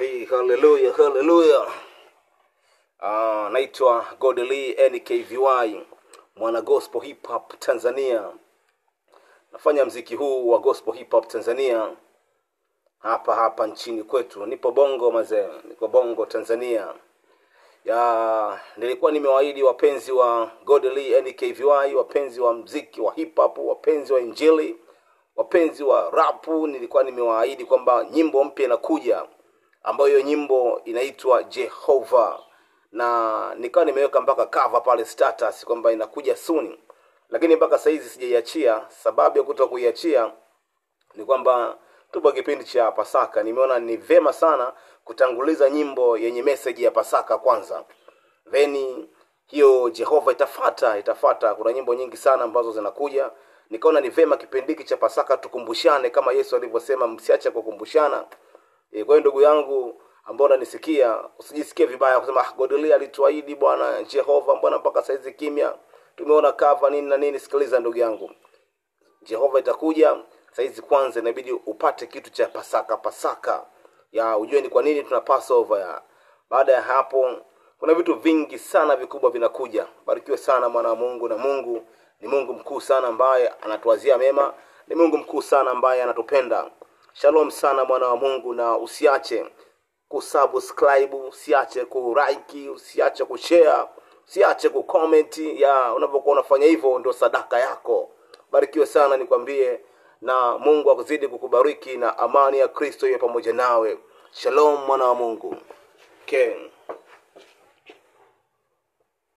Hey, hallelujah, hallelujah. Naitwa Godly NKVY, mwana gospel hip hop Tanzania. Nafanya mziki huu wa gospel hip hop Tanzania hapa nchini kwetu. Nipo Bongo mazee, niko Bongo Tanzania. Nilikuwa nimewaahidi wapenzi wa Godly NKVY, wapenzi wa mziki wa hip hop, wapenzi wa injili, wapenzi wa rap, nilikuwa nimewaahidi kwamba nyimbo mpya inakuja, ambayo nyimbo inaitwa Jehova, na nikawa nimeweka mpaka cover pale status kwamba inakuja soon, lakini mpaka sasa hizi sijaiachia. Sababu ya kutokuiachia ni kwamba tupo kipindi cha Pasaka. Nimeona ni vema sana kutanguliza nyimbo yenye message ya Pasaka kwanza, then hiyo Jehova itafuata. Kuna nyimbo nyingi sana ambazo zinakuja. Nikaona ni vema kipindi cha Pasaka tukumbushane kama Yesu alivyosema msiache kukumbushana. Kwa hiyo ndugu yangu ambao unanisikia, usijisikie vibaya kusema Godly alituahidi bwana Jehova, mbona mpaka saizi kimya, tumeona cover nini na nini. Sikiliza ndugu yangu, Jehova itakuja. Saizi kwanza inabidi upate kitu cha Pasaka ujue ni kwa nini tuna Passover. Baada ya hapo kuna vitu vingi sana vikubwa vinakuja. Barikiwe sana mwana wa Mungu, na Mungu ni Mungu mkuu sana ambaye anatuwazia mema, ni Mungu mkuu sana ambaye anatupenda. Shalom sana mwana wa Mungu, na usiache kusubscribe, usiache kulike, usiache kushare, usiache kucomment. Unapokuwa unafanya hivyo ndio sadaka yako. Barikiwe sana nikwambie, na Mungu akuzidi kukubariki, na amani ya Kristo iwe pamoja nawe. Shalom mwana wa Mungu. Okay.